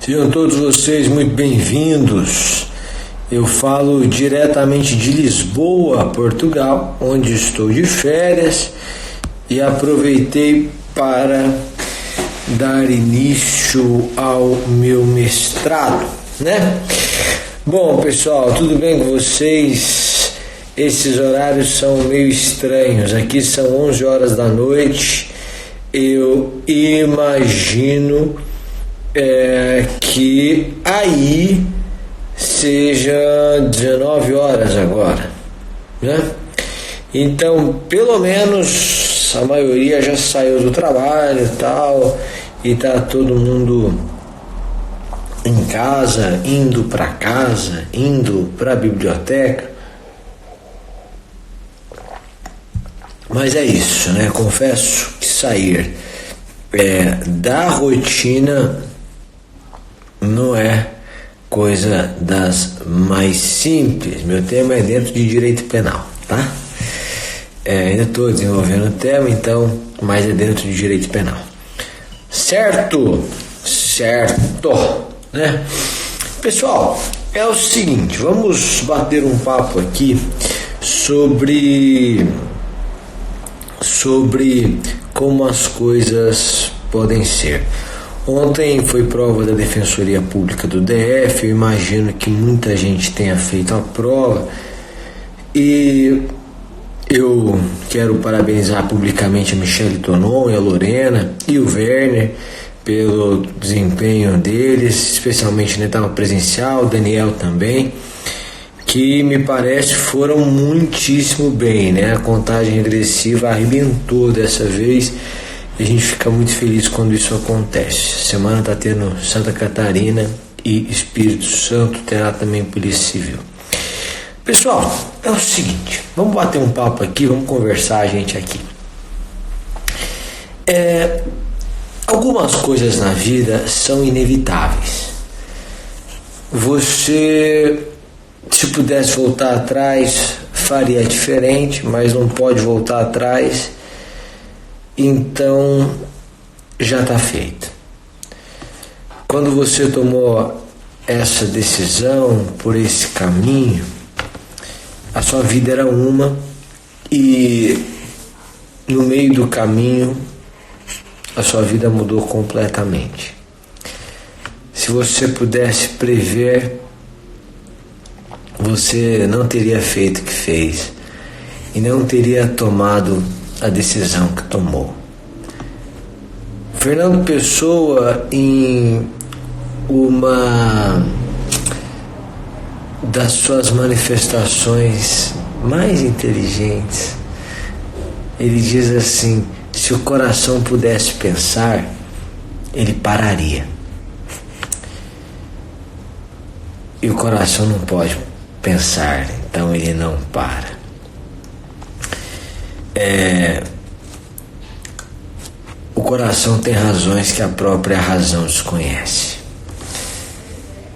Sejam todos vocês muito bem-vindos. Eu falo diretamente de Lisboa, Portugal, onde estou de férias e aproveitei para dar início ao meu mestrado, né? Bom, pessoal, tudo bem com vocês? Esses horários são meio estranhos. Aqui são 11 horas da noite. Eu imagino que aí seja 19 horas agora, né? Então, pelo menos a maioria já saiu do trabalho e tal, e tá todo mundo em casa, indo para casa, indo para a biblioteca. Mas é isso, né? Confesso que sair da rotina não é coisa das mais simples. Meu tema é dentro de direito penal, tá? Ainda estou desenvolvendo o tema, então, mas é dentro de direito penal. Certo, né? Pessoal, é o seguinte, vamos bater um papo aqui sobre como as coisas podem ser. Ontem foi prova da Defensoria Pública do DF, eu imagino que muita gente tenha feito a prova e eu quero parabenizar publicamente a Michele Tonon e a Lorena e o Werner pelo desempenho deles, especialmente na etapa presencial, o Daniel também, que me parece foram muitíssimo bem, né? A contagem regressiva arrebentou dessa vez e a gente fica muito feliz quando isso acontece. Semana está tendo Santa Catarina e Espírito Santo, terá também Polícia Civil. Pessoal, é o seguinte, vamos bater um papo aqui, vamos conversar, gente, aqui. Algumas coisas na vida são inevitáveis. Você, se pudesse voltar atrás, faria diferente, mas não pode voltar atrás, então já está feito. Quando você tomou essa decisão por esse caminho, a sua vida era uma e no meio do caminho a sua vida mudou completamente. Se você pudesse prever, você não teria feito o que fez e não teria tomado a decisão que tomou. Fernando Pessoa, em uma das suas manifestações mais inteligentes, ele diz assim: se o coração pudesse pensar, ele pararia. E o coração não pode pensar, então ele não para. O coração tem razões que a própria razão desconhece.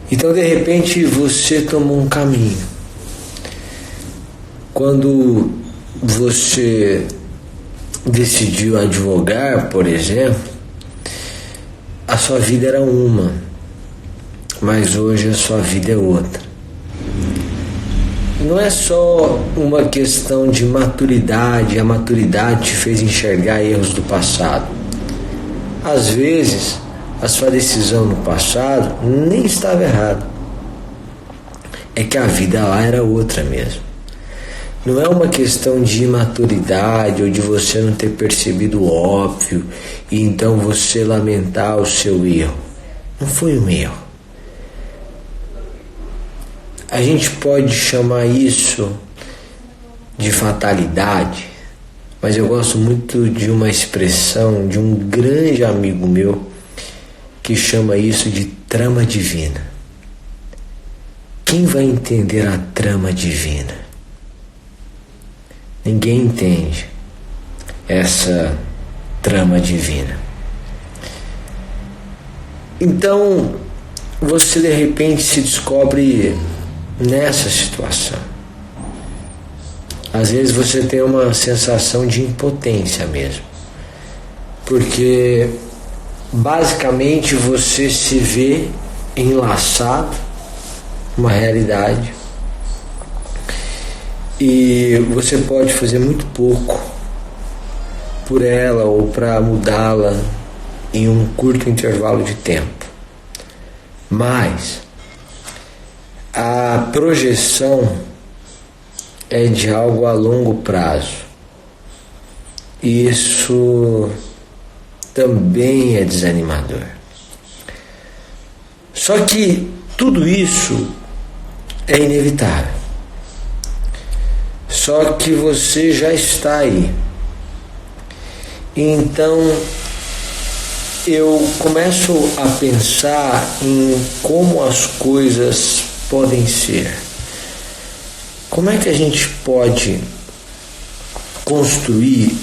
Então, de repente, você tomou um caminho. Quando você decidiu advogar, por exemplo, a sua vida era uma, mas hoje a sua vida é outra. Não é só uma questão de maturidade, a maturidade te fez enxergar erros do passado. Às vezes, a sua decisão no passado nem estava errada. É que a vida lá era outra mesmo. Não é uma questão de imaturidade ou de você não ter percebido o óbvio e então você lamentar o seu erro. Não foi um erro. A gente pode chamar isso de fatalidade, mas eu gosto muito de uma expressão de um grande amigo meu que chama isso de trama divina. Quem vai entender a trama divina? Ninguém entende essa trama divina. Então, você de repente se descobre nessa situação. Às vezes você tem uma sensação de impotência mesmo, porque basicamente você se vê enlaçado, uma realidade, e você pode fazer muito pouco por ela ou para mudá-la em um curto intervalo de tempo. Mas a projeção é de algo a longo prazo. E isso também é desanimador. Só que tudo isso é inevitável. Só que você já está aí. Então eu começo a pensar em como as coisas podem ser. Como é que a gente pode construir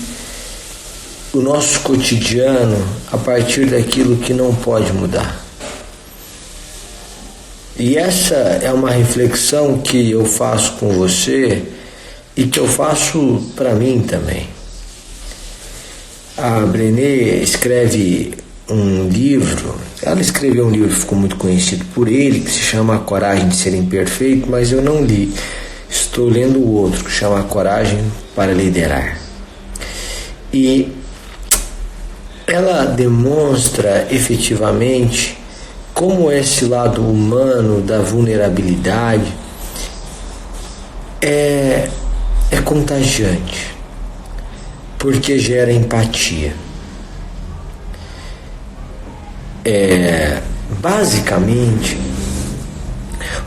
o nosso cotidiano a partir daquilo que não pode mudar? E essa é uma reflexão que eu faço com você e que eu faço para mim também. A Brené escreve um livro, ela escreveu um livro que ficou muito conhecido por ele, que se chama A Coragem de Ser Imperfeito, mas eu não li. Estou lendo o outro, que chama A Coragem para Liderar. E ela demonstra efetivamente como esse lado humano da vulnerabilidade é contagiante, porque gera empatia. Basicamente,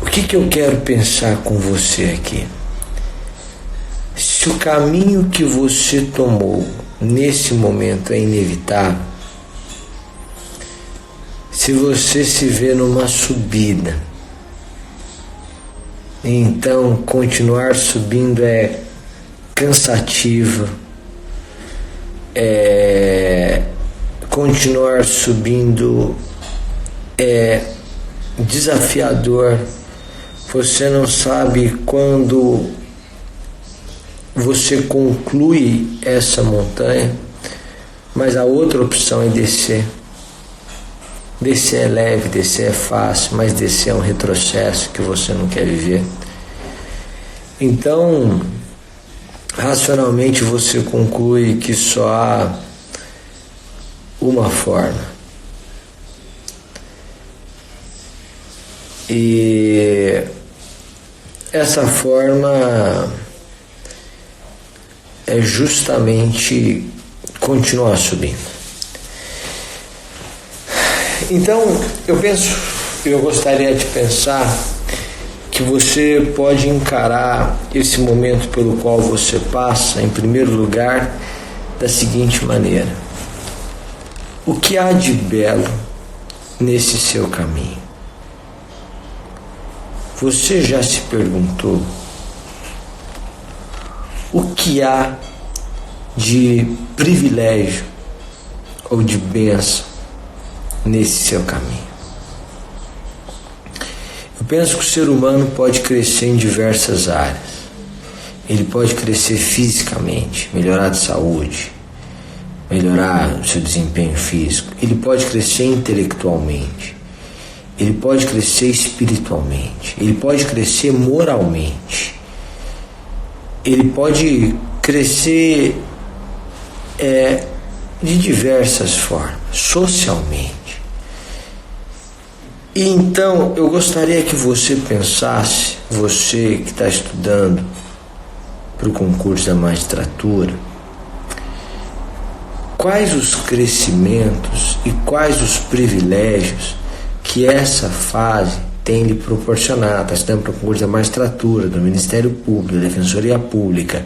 o que eu quero pensar com você aqui? Se o caminho que você tomou nesse momento é inevitável, se você se vê numa subida, então continuar subindo é cansativo, continuar subindo é desafiador, você não sabe quando você conclui essa montanha, mas a outra opção é descer. Descer é leve, descer é fácil, mas descer é um retrocesso que você não quer viver. Então, racionalmente você conclui que só há uma forma. E essa forma é justamente continuar subindo. Então, eu gostaria de pensar que você pode encarar esse momento pelo qual você passa, em primeiro lugar, da seguinte maneira: o que há de belo nesse seu caminho? Você já se perguntou o que há de privilégio ou de bênção nesse seu caminho? Eu penso que o ser humano pode crescer em diversas áreas. Ele pode crescer fisicamente, melhorar de saúde, melhorar o seu desempenho físico. Ele pode crescer intelectualmente. Ele pode crescer espiritualmente. Ele pode crescer moralmente. Ele pode crescer de diversas formas, socialmente. E então eu gostaria que você pensasse, você que está estudando para o concurso da magistratura, quais os crescimentos e quais os privilégios que essa fase tem lhe proporcionado. Está estudando para o concurso da magistratura, do Ministério Público, da Defensoria Pública,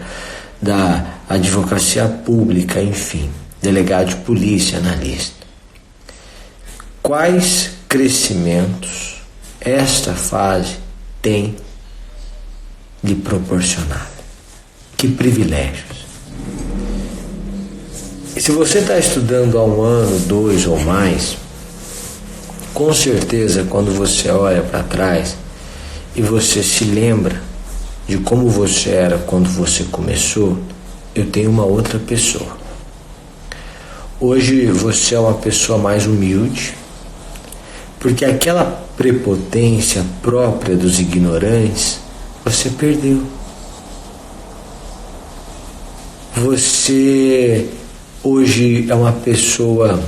da Advocacia Pública, enfim, delegado de polícia, analista. Quais crescimentos esta fase tem lhe proporcionado? Que privilégios? E se você está estudando há 1 ano, 2 ou mais, com certeza quando você olha para trás e você se lembra de como você era quando você começou, eu tenho uma outra pessoa. Hoje você é uma pessoa mais humilde, Porque aquela prepotência própria dos ignorantes, você perdeu. Você hoje é uma pessoa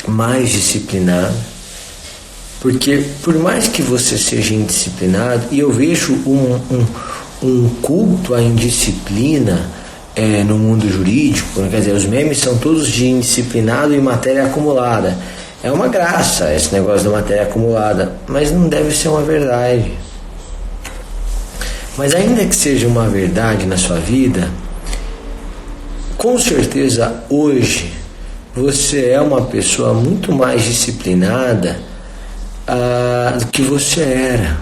mais disciplinada, porque por mais que você seja indisciplinado, e eu vejo um culto à indisciplina no mundo jurídico, quer dizer, os memes são todos de indisciplinado e matéria acumulada. É uma graça esse negócio da matéria acumulada, mas não deve ser uma verdade. Mas ainda que seja uma verdade na sua vida, com certeza hoje você é uma pessoa muito mais disciplinada do que você era.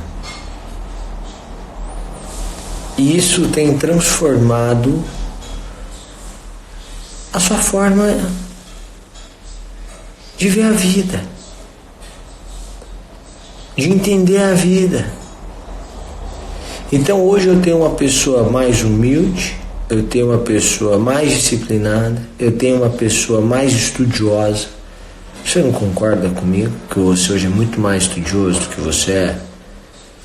E isso tem transformado a sua forma de ver a vida, de entender a vida. Então hoje eu tenho uma pessoa mais humilde, eu tenho uma pessoa mais disciplinada, eu tenho uma pessoa mais estudiosa. Você não concorda comigo que você hoje é muito mais estudioso do que você é?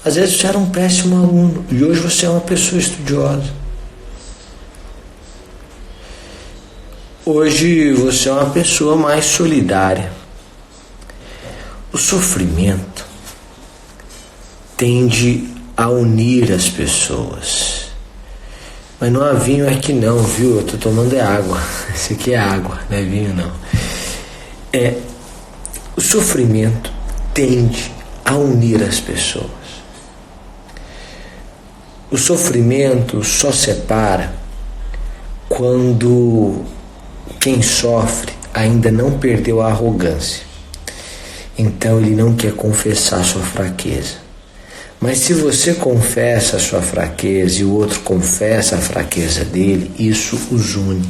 Às vezes você era um péssimo aluno e hoje você é uma pessoa estudiosa. Hoje você é uma pessoa mais solidária. O sofrimento tende a unir as pessoas. Mas não há vinho aqui não, viu? Eu tô tomando água. Isso aqui é água, não é vinho não. O sofrimento tende a unir as pessoas. O sofrimento só separa quando quem sofre ainda não perdeu a arrogância. Então ele não quer confessar sua fraqueza. Mas se você confessa a sua fraqueza e o outro confessa a fraqueza dele, isso os une.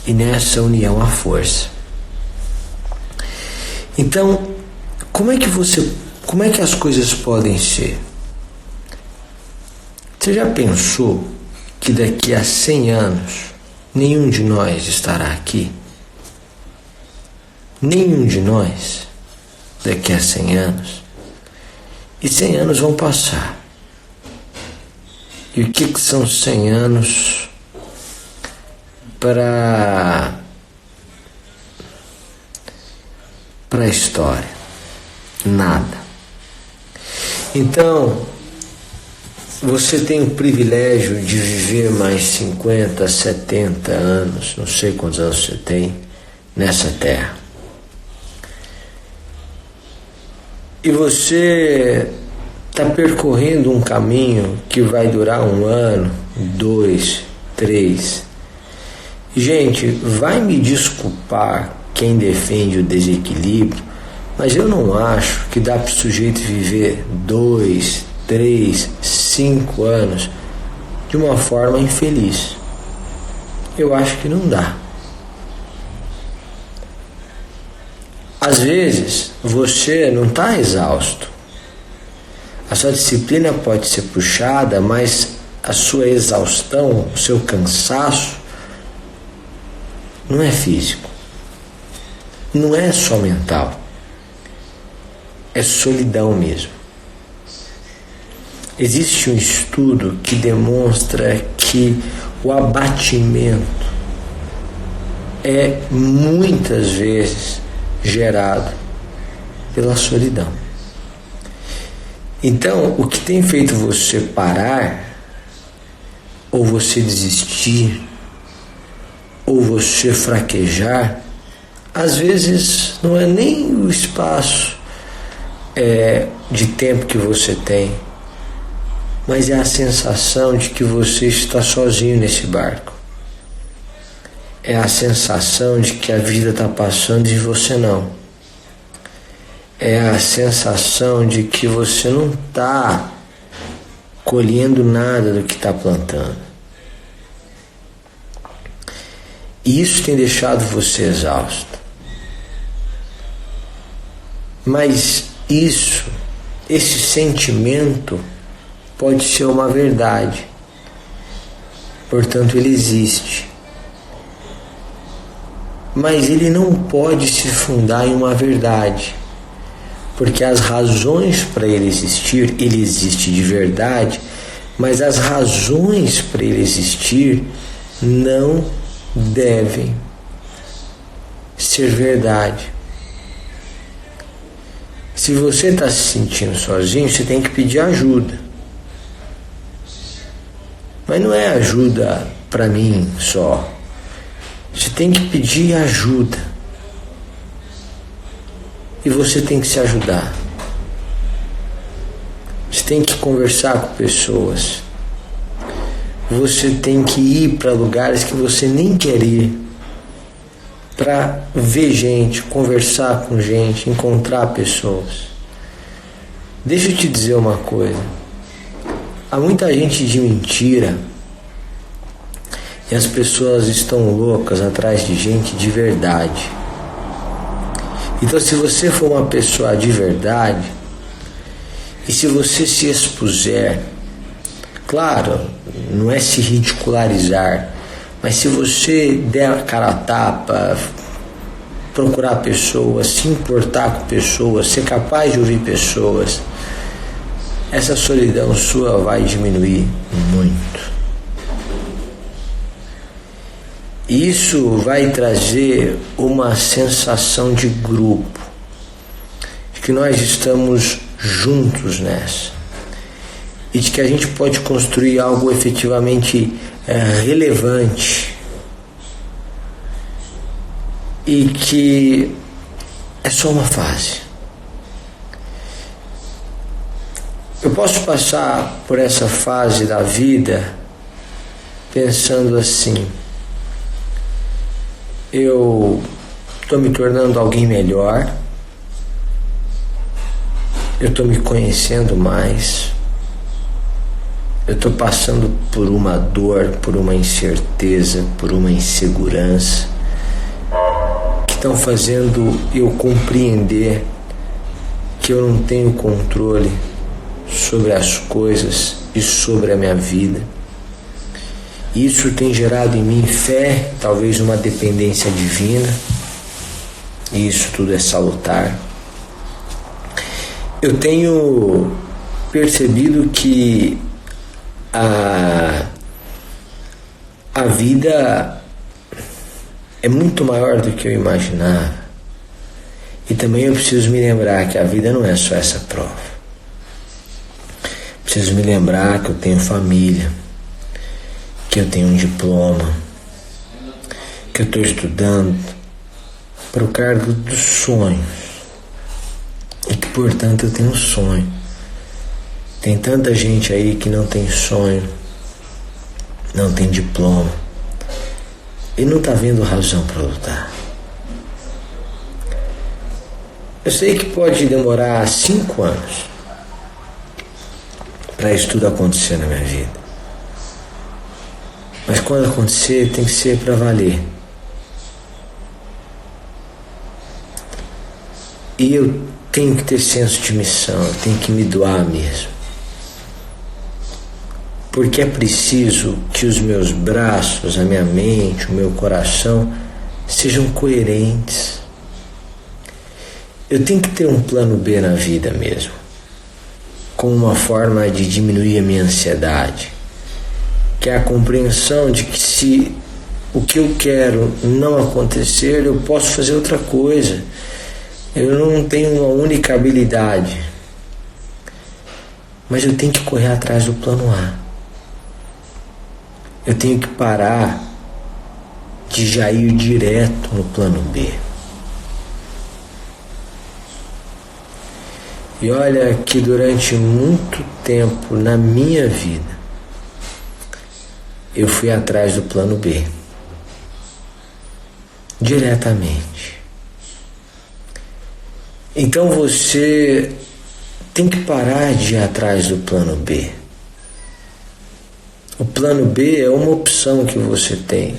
E nessa união há força. Então, como é que as coisas podem ser? Você já pensou que daqui a 100 anos nenhum de nós estará aqui? Nenhum de nós daqui a 100 anos. E 100 anos vão passar. E o que são 100 anos para a história? Nada. Então, você tem o privilégio de viver mais 50, 70 anos, não sei quantos anos você tem, nessa terra. E você está percorrendo um caminho que vai durar 1 ano, 2, 3. Gente, vai me desculpar quem defende o desequilíbrio, mas eu não acho que dá para o sujeito viver 2, 3, 5 anos de uma forma infeliz. Eu acho que não dá. Às vezes você não está exausto. A sua disciplina pode ser puxada, mas a sua exaustão, o seu cansaço não é físico. Não é só mental. É solidão mesmo. Existe um estudo que demonstra que o abatimento é muitas vezes gerado pela solidão. Então, o que tem feito você parar, ou você desistir, ou você fraquejar, às vezes não é nem o espaço de tempo que você tem, mas é a sensação de que você está sozinho nesse barco. É a sensação de que a vida está passando e você não. É a sensação de que você não está colhendo nada do que está plantando. E isso tem deixado você exausto. Mas esse sentimento pode ser uma verdade. Portanto, ele existe. Mas ele não pode se fundar em uma verdade. Porque as razões para ele existe de verdade, mas as razões para ele existir não devem ser verdade. Se você está se sentindo sozinho, você tem que pedir ajuda. Mas não é ajuda para mim só. Você tem que pedir ajuda. E você tem que se ajudar. Você tem que conversar com pessoas. Você tem que ir para lugares que você nem quer ir, para ver gente, conversar com gente, encontrar pessoas. Deixa eu te dizer uma coisa. Há muita gente de mentira e as pessoas estão loucas atrás de gente de verdade. Então, se você for uma pessoa de verdade e se você se expuser, claro, não é se ridicularizar, mas se você der a cara a tapa, procurar pessoas, se importar com pessoas, ser capaz de ouvir pessoas, essa solidão sua vai diminuir muito. Isso vai trazer uma sensação de grupo, de que nós estamos juntos nessa, e de que a gente pode construir algo efetivamente relevante, e que é só uma fase. Eu posso passar por essa fase da vida pensando assim: eu estou me tornando alguém melhor, eu estou me conhecendo mais, eu estou passando por uma dor, por uma incerteza, por uma insegurança, que estão fazendo eu compreender que eu não tenho controle sobre as coisas e sobre a minha vida. Isso tem gerado em mim fé, talvez uma dependência divina, e isso tudo é salutar. Eu tenho percebido que a vida é muito maior do que eu imaginava. E também eu preciso me lembrar que a vida não é só essa prova. Preciso me lembrar que eu tenho família, que eu tenho um diploma, que eu estou estudando para o cargo dos sonhos, e que, portanto, eu tenho um sonho. Tem tanta gente aí que não tem sonho, não tem diploma, e não está vendo razão para lutar. Eu sei que pode demorar 5 anos para isso tudo acontecer na minha vida. Mas quando acontecer, tem que ser para valer. E eu tenho que ter senso de missão, eu tenho que me doar mesmo. Porque é preciso que os meus braços, a minha mente, o meu coração sejam coerentes. Eu tenho que ter um plano B na vida mesmo, como uma forma de diminuir a minha ansiedade, que é a compreensão de que se o que eu quero não acontecer, eu posso fazer outra coisa. Eu não tenho uma única habilidade, mas eu tenho que correr atrás do plano A. Eu tenho que parar de já ir direto no plano B. E olha que durante muito tempo na minha vida eu fui atrás do plano B, diretamente. Então você tem que parar de ir atrás do plano B. O plano B é uma opção que você tem,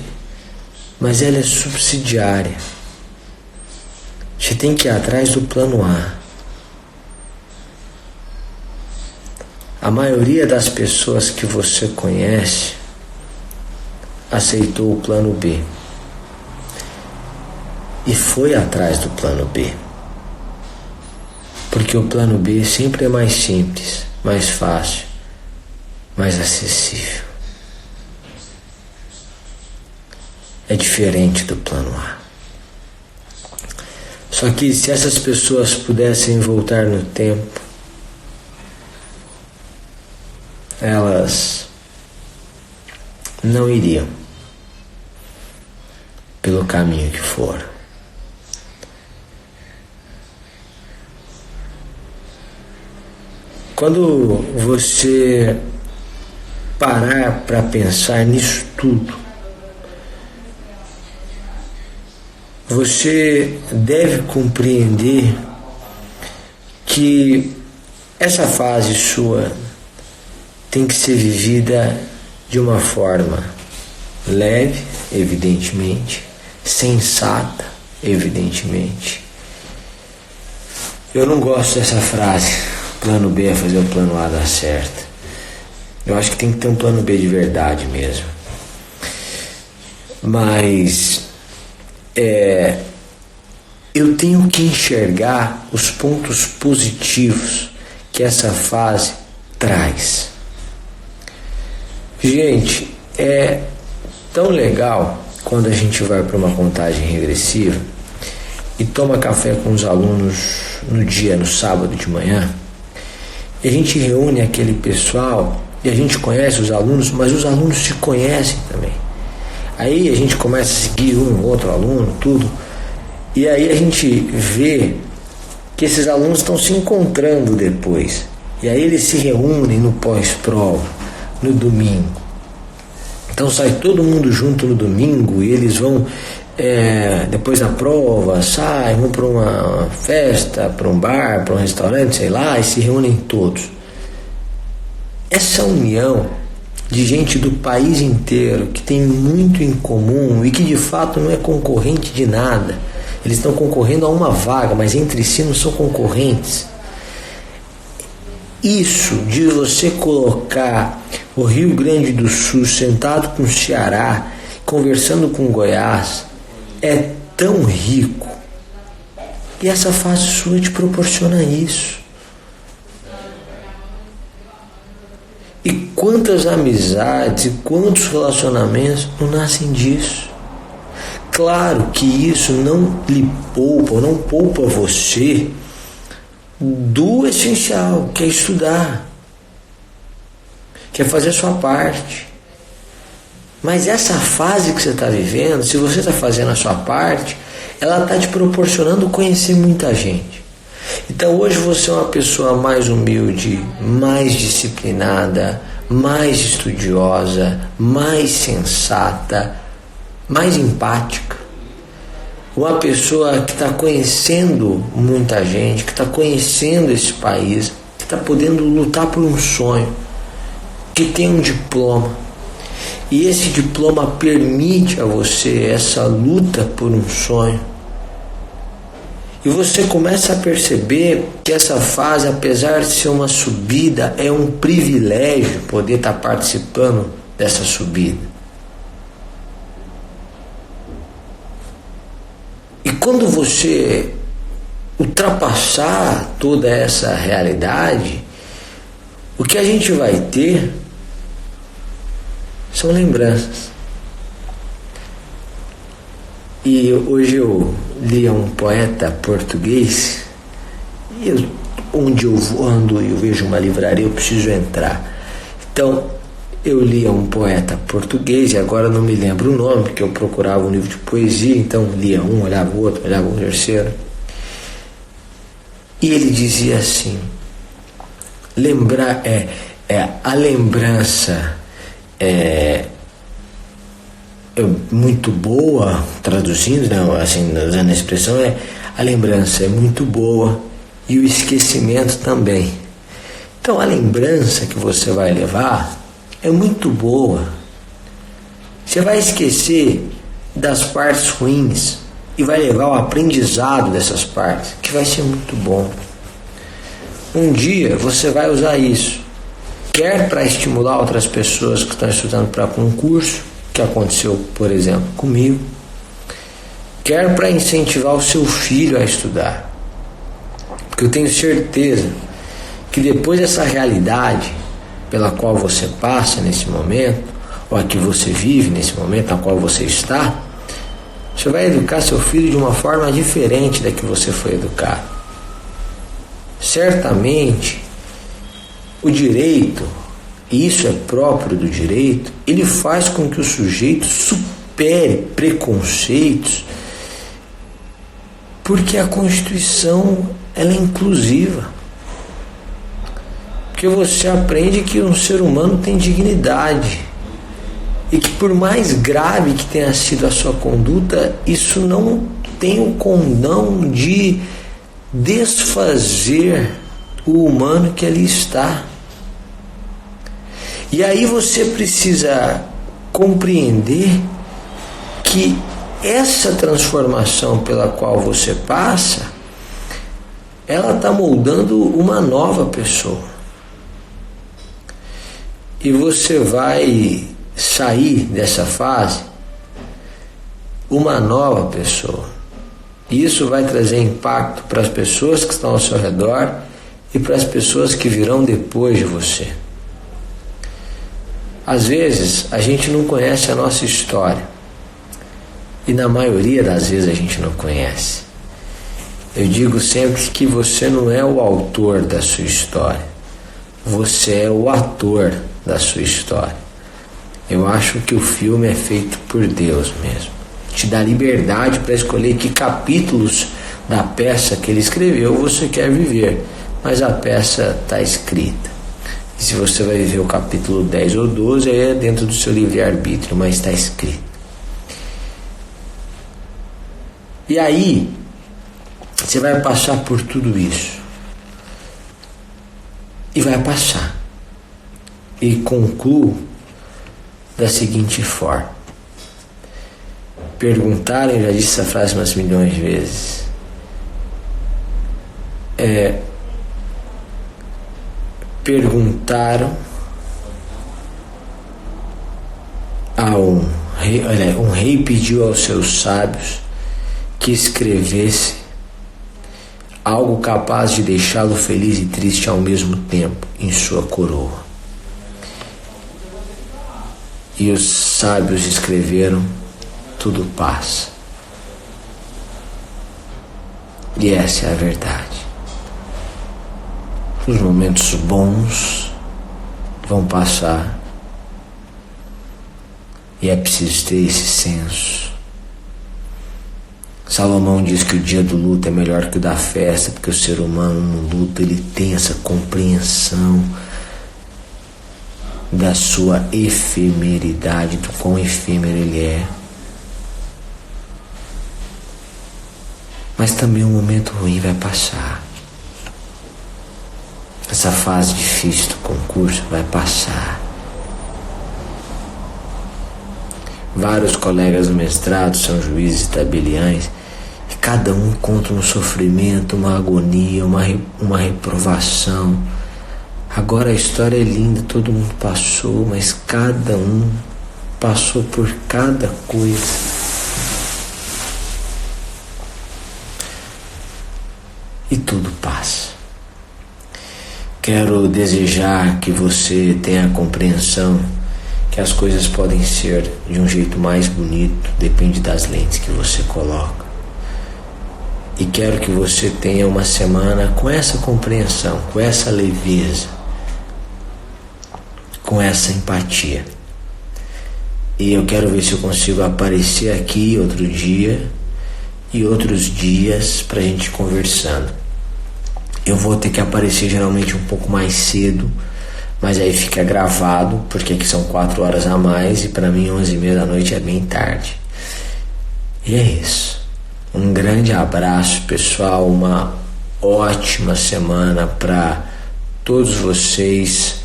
mas ela é subsidiária. Você tem que ir atrás do plano A. A maioria das pessoas que você conhece aceitou o plano B e foi atrás do plano B, porque porque o plano B sempre é mais simples, mais fácil, mais acessível. É diferente do plano A. Só que se essas pessoas pudessem voltar no tempo, elas não iriam pelo caminho que foram. Quando você parar para pensar nisso tudo, você deve compreender que essa fase sua tem que ser vivida de uma forma leve, evidentemente, sensata, evidentemente. Eu não gosto dessa frase, plano B é fazer o plano A dar certo. Eu acho que tem que ter um plano B de verdade mesmo. Mas eu tenho que enxergar os pontos positivos que essa fase traz. Gente, é tão legal quando a gente vai para uma contagem regressiva e toma café com os alunos no sábado de manhã, e a gente reúne aquele pessoal e a gente conhece os alunos, mas os alunos se conhecem também. Aí a gente começa a seguir um outro aluno, tudo, e aí a gente vê que esses alunos estão se encontrando depois, e aí eles se reúnem no pós-prova, no domingo. Então sai todo mundo junto no domingo e eles vão, depois da prova, saem, vão para uma festa, para um bar, para um restaurante, sei lá, e se reúnem todos. Essa união de gente do país inteiro que tem muito em comum e que de fato não é concorrente de nada. Eles estão concorrendo a uma vaga, mas entre si não são concorrentes. Isso de você colocar o Rio Grande do Sul sentado com o Ceará, conversando com Goiás, é tão rico. E essa fase sua te proporciona isso. E quantas amizades e quantos relacionamentos não nascem disso? Claro que isso não lhe poupa, não poupa você do essencial, que é estudar, que é fazer a sua parte. Mas essa fase que você está vivendo, se você está fazendo a sua parte, ela está te proporcionando conhecer muita gente. Então hoje você é uma pessoa mais humilde, mais disciplinada, mais estudiosa, mais sensata, mais empática. Uma pessoa que está conhecendo muita gente, que está conhecendo esse país, que está podendo lutar por um sonho, que tem um diploma. E esse diploma permite a você essa luta por um sonho. E você começa a perceber que essa fase, apesar de ser uma subida, é um privilégio poder estar participando dessa subida. E quando você ultrapassar toda essa realidade, o que a gente vai ter são lembranças. E hoje eu li um poeta português, e onde eu ando e eu vejo uma livraria, eu preciso entrar. Então eu li um poeta português, e agora não me lembro o nome, porque eu procurava um livro de poesia, então lia um, olhava o outro, olhava o terceiro. E ele dizia assim: lembrar a lembrança é muito boa, traduzindo, né, assim, usando a expressão, a lembrança é muito boa e o esquecimento também. Então a lembrança que você vai levar é muito boa. Você vai esquecer das partes ruins e vai levar o aprendizado dessas partes, que vai ser muito bom. Um dia você vai usar isso, quer para estimular outras pessoas que estão estudando para concurso, que aconteceu, por exemplo, comigo, quer para incentivar o seu filho a estudar. Porque eu tenho certeza que depois dessa realidade pela qual você passa nesse momento, ou a que você vive nesse momento na qual você está, você vai educar seu filho de uma forma diferente da que você foi educado. Certamente, o direito, e isso é próprio do direito, ele faz com que o sujeito supere preconceitos, porque a Constituição ela é inclusiva. Porque você aprende que um ser humano tem dignidade e que por mais grave que tenha sido a sua conduta, isso não tem o condão de desfazer o humano que ali está. E aí você precisa compreender que essa transformação pela qual você passa, ela está moldando uma nova pessoa. E você vai sair dessa fase uma nova pessoa. E isso vai trazer impacto para as pessoas que estão ao seu redor e para as pessoas que virão depois de você. Às vezes a gente não conhece a nossa história. E na maioria das vezes a gente não conhece. Eu digo sempre que você não é o autor da sua história. Você é o ator da sua história. Eu acho que o filme é feito por Deus mesmo. Te dá liberdade para escolher que capítulos da peça que ele escreveu você quer viver. Mas a peça está escrita. E se você vai viver o capítulo 10 ou 12, aí é dentro do seu livre-arbítrio, mas está escrito. E aí, você vai passar por tudo isso. E vai passar. E concluo da seguinte forma. Perguntaram, eu já disse essa frase umas milhões de vezes. Perguntaram a um rei pediu aos seus sábios que escrevesse algo capaz de deixá-lo feliz e triste ao mesmo tempo em sua coroa. E os sábios escreveram: tudo passa. E essa é a verdade. Os momentos bons vão passar e é preciso ter esse senso. Salomão diz que o dia do luto é melhor que o da festa, porque o ser humano no luto ele tem essa compreensão da sua efemeridade, do quão efêmero ele é. Mas também um momento ruim vai passar. Essa fase difícil do concurso vai passar. Vários colegas do mestrado são juízes e tabeliães e cada um encontra um sofrimento, uma agonia, uma reprovação. Agora a história é linda, todo mundo passou, mas cada um passou por cada coisa. E tudo passa. Quero desejar que você tenha a compreensão que as coisas podem ser de um jeito mais bonito, depende das lentes que você coloca. E quero que você tenha uma semana com essa compreensão, com essa leveza, com essa empatia. E eu quero ver se eu consigo aparecer aqui outro dia e outros dias pra gente conversando. Eu vou ter que aparecer geralmente um pouco mais cedo, mas aí fica gravado, porque aqui são 4 horas a mais e para mim 11h30 da noite é bem tarde. E é isso. Um grande abraço, pessoal, uma ótima semana para todos vocês.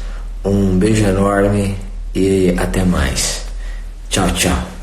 Um beijo enorme e até mais. Tchau, tchau.